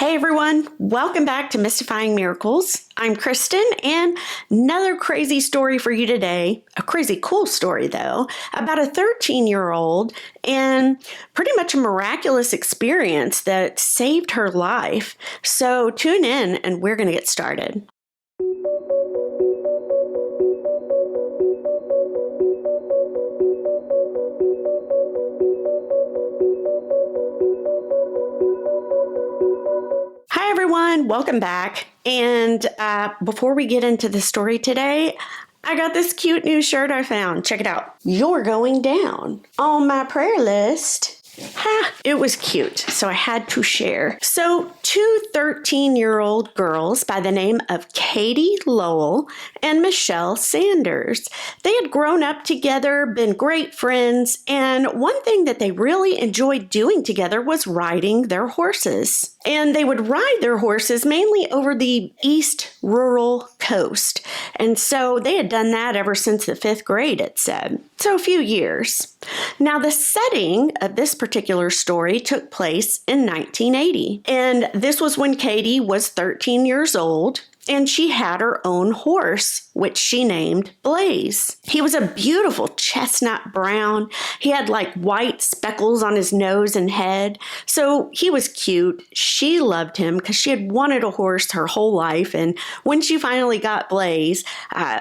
Hey everyone, welcome back to Mystifying Miracles. I'm Kristen, and another crazy story for you today. A crazy cool story though, about a 13-year-old and pretty much a miraculous experience that saved her life. So tune in and we're going to get started. Hi everyone, welcome back. And before we get into the story today, I got this cute new shirt I found. Check it out. You're going down on my prayer list. It was cute, so I had to share. So, two 13-year-old girls by the name of Katie Lowell and Michelle Sanders. They had grown up together, been great friends, and one thing that they really enjoyed doing together was riding their horses. And they would ride their horses mainly over the east rural coast. And so they had done that ever since the 5th grade, it said. So a few years. Now, the setting of this particular story took place in 1980. And this was when Katie was 13 years old. And she had her own horse, which she named Blaze. He was a beautiful chestnut brown. He had like white speckles on his nose and head. So he was cute. She loved him because she had wanted a horse her whole life. And when she finally got Blaze,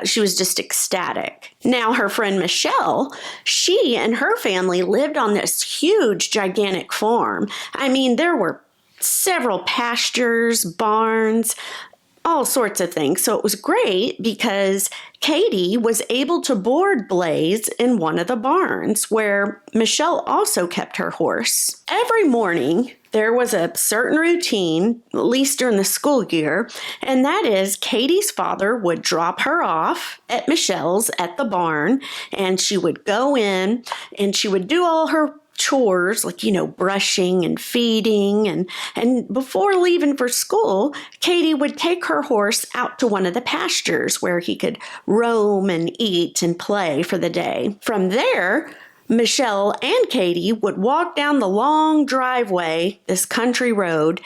she was just ecstatic. Now, her friend Michelle, she and her family lived on this huge, gigantic farm. I mean, there were several pastures, barns, all sorts of things. So it was great because Katie was able to board Blaze in one of the barns where Michelle also kept her horse. Every morning, there was a certain routine, at least during the school year, and that is Katie's father would drop her off at Michelle's at the barn, and she would go in and she would do all her chores like, brushing and feeding. And before leaving for school, Katie would take her horse out to one of the pastures where he could roam and eat and play for the day. From there, Michelle and Katie would walk down the long driveway, this country road,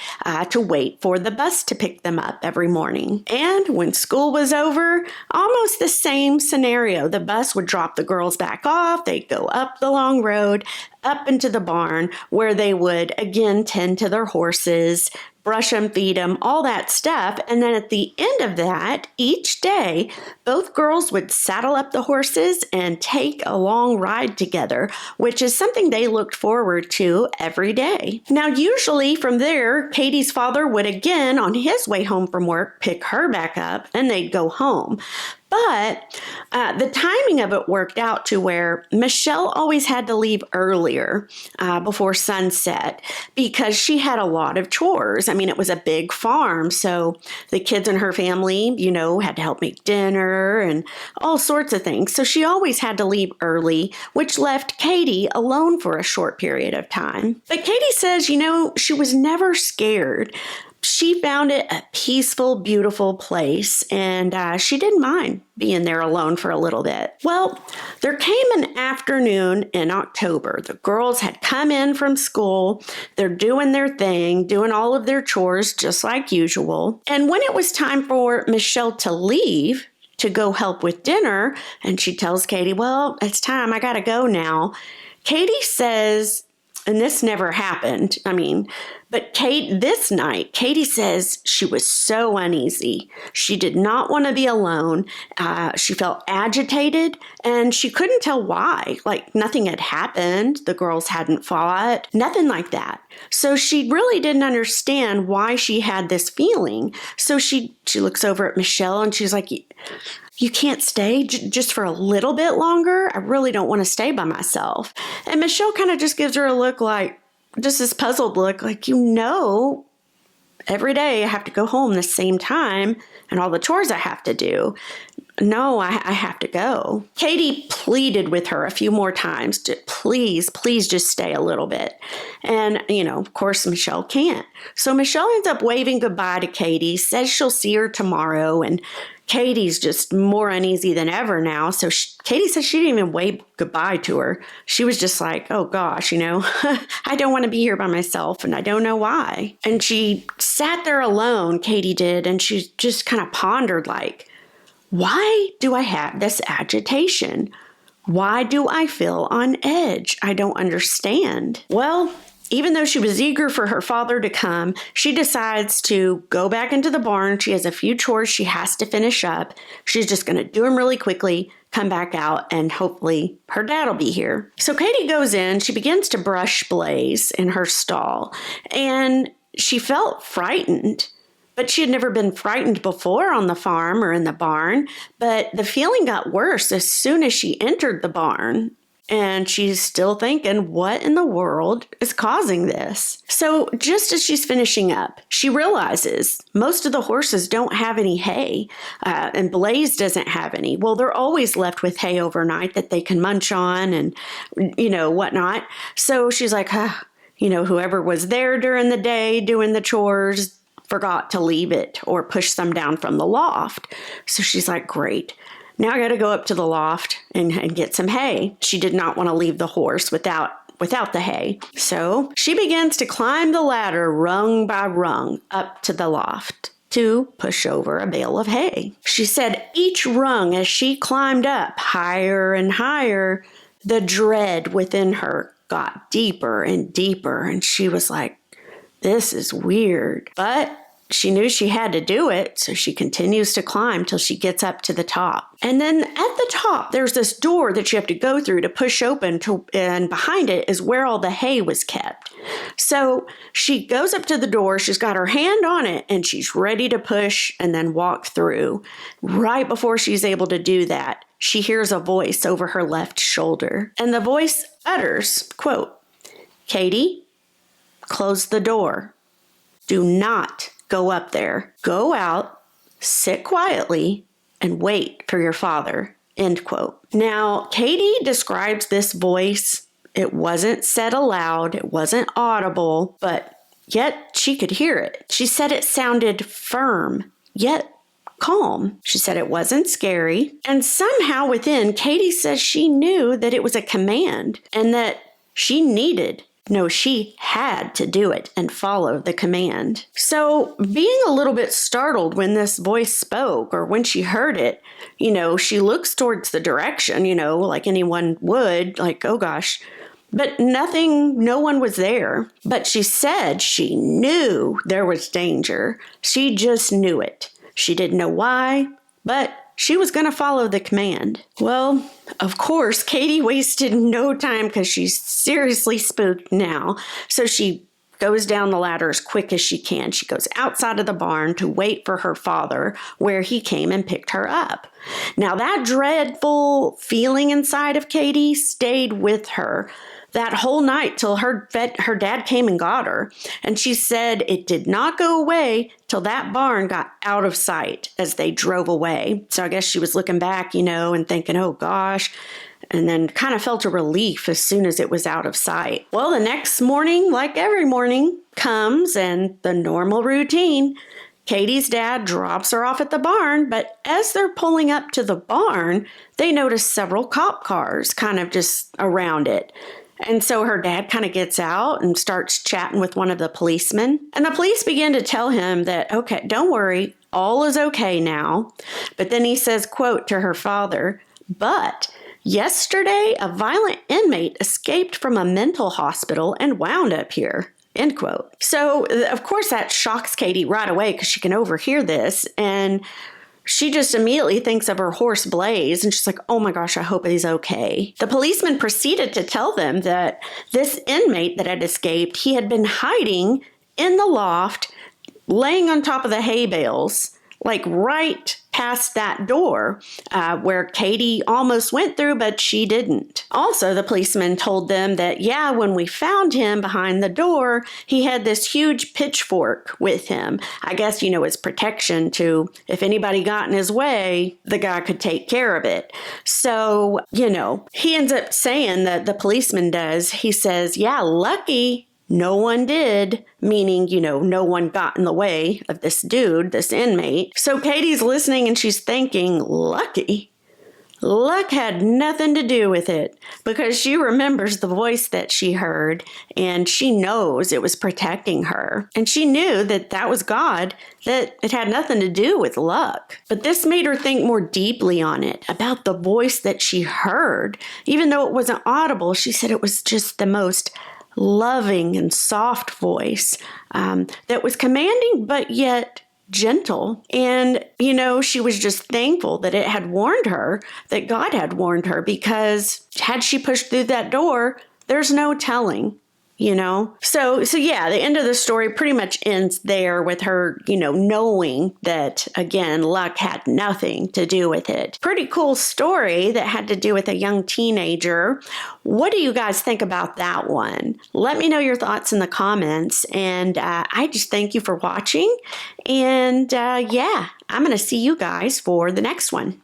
to wait for the bus to pick them up every morning. And when school was over, almost the same scenario. The bus would drop the girls back off. They'd go up the long road, up into the barn, where they would again tend to their horses, brush them, feed them, all that stuff. And then at the end of that, each day, both girls would saddle up the horses and take a long ride together, which is something they looked forward to every day. Now, usually from there, Katie's father would again, on his way home from work, pick her back up and they'd go home. But the timing of it worked out to where Michelle always had to leave earlier before sunset because she had a lot of chores. I mean, it was a big farm, so the kids and her family, had to help make dinner and all sorts of things. So she always had to leave early, which left Katie alone for a short period of time. But Katie says, she was never scared. She found it a peaceful, beautiful place, and she didn't mind being there alone for a little bit. Well, there came an afternoon in October. The girls had come in from school. They're doing their thing, doing all of their chores just like usual. And when it was time for Michelle to leave to go help with dinner, and she tells Katie, well, it's time. I got to go now. Katie says, and this never happened. But this night, Katie says she was so uneasy. She did not want to be alone. She felt agitated, and she couldn't tell why. Like, nothing had happened. The girls hadn't fought. Nothing like that. So she really didn't understand why she had this feeling. So she looks over at Michelle, and she's like, you can't stay just for a little bit longer? I really don't want to stay by myself. And Michelle kind of just gives her a look like, just this puzzled look, like, every day I have to go home the same time and all the chores I have to do. no, I have to go. Katie pleaded with her a few more times to please just stay a little bit. And, of course, Michelle can't. So Michelle ends up waving goodbye to Katie, says she'll see her tomorrow. And Katie's just more uneasy than ever now. So Katie says she didn't even wave goodbye to her. She was just like, oh gosh, I don't want to be here by myself and I don't know why. And she sat there alone, Katie did, and she just kind of pondered like, why do I have this agitation? Why do I feel on edge? I don't understand. Well, even though she was eager for her father to come, she decides to go back into the barn. She has a few chores she has to finish up. She's just going to do them really quickly, come back out, and hopefully her dad will be here. So Katie goes in. She begins to brush Blaze in her stall, and she felt frightened. But she had never been frightened before on the farm or in the barn. But the feeling got worse as soon as she entered the barn. And she's still thinking, what in the world is causing this? So just as she's finishing up, she realizes most of the horses don't have any hay, and Blaze doesn't have any. Well, they're always left with hay overnight that they can munch on and, whatnot. So she's like, whoever was there during the day doing the chores forgot to leave it or push some down from the loft. So she's like, great. Now I got to go up to the loft and get some hay. She did not want to leave the horse without the hay. So she begins to climb the ladder rung by rung up to the loft to push over a bale of hay. She said each rung as she climbed up higher and higher, the dread within her got deeper and deeper. And she was like, this is weird. But she knew she had to do it, so she continues to climb till she gets up to the top. And then at the top, there's this door that you have to go through to push open, and behind it is where all the hay was kept. So she goes up to the door, she's got her hand on it, and she's ready to push and then walk through. Right before she's able to do that, she hears a voice over her left shoulder. And the voice utters, quote, "Katie, close the door. Do not go up there. Go out, sit quietly, and wait for your father." End quote. Now, Katie describes this voice. It wasn't said aloud. It wasn't audible, but yet she could hear it. She said it sounded firm, yet calm. She said it wasn't scary. And somehow within, Katie says she knew that it was a command and that she had to do it and follow the command. So being a little bit startled when this voice spoke or when she heard it, she looks towards the direction, like anyone would, like, oh gosh. But no one was there. But she said she knew there was danger. She just knew it. She didn't know why, but she was going to follow the command. Well, of course, Katie wasted no time because she's seriously spooked now. So she goes down the ladder as quick as she can. She goes outside of the barn to wait for her father, where he came and picked her up. Now, that dreadful feeling inside of Katie stayed with her that whole night till her dad came and got her. And she said it did not go away till that barn got out of sight as they drove away. So I guess she was looking back, and thinking, oh gosh, and then kind of felt a relief as soon as it was out of sight. Well, the next morning, like every morning, comes and the normal routine. Katie's dad drops her off at the barn, but as they're pulling up to the barn, they notice several cop cars kind of just around it. And so her dad kind of gets out and starts chatting with one of the policemen. And the police begin to tell him that, okay, don't worry, all is okay now. But then he says, quote, to her father, "But yesterday, a violent inmate escaped from a mental hospital and wound up here." End quote. So, of course, that shocks Katie right away because she can overhear this. And she just immediately thinks of her horse Blaze, and she's like, oh my gosh, I hope he's okay. The policeman proceeded to tell them that this inmate that had escaped, he had been hiding in the loft, laying on top of the hay bales, like right past that door where Katie almost went through, but she didn't. Also, the policeman told them that, yeah, when we found him behind the door, he had this huge pitchfork with him. I guess, it's protection to, if anybody got in his way, the guy could take care of it. So, he ends up saying that the policeman does. He says, yeah, lucky no one did, meaning, no one got in the way of this dude, this inmate. So Katie's listening and she's thinking, lucky? Luck had nothing to do with it, because she remembers the voice that she heard and she knows it was protecting her. And she knew that was God, that it had nothing to do with luck. But this made her think more deeply on it, about the voice that she heard. Even though it wasn't audible, she said it was just the most loving and soft voice that was commanding, but yet gentle. And, she was just thankful that it had warned her, that God had warned her, because had she pushed through that door, there's no telling. So yeah, the end of the story pretty much ends there with her, knowing that, again, luck had nothing to do with it. Pretty cool story that had to do with a young teenager. What do you guys think about that one? Let me know your thoughts in the comments. And I just thank you for watching. And yeah, I'm going to see you guys for the next one.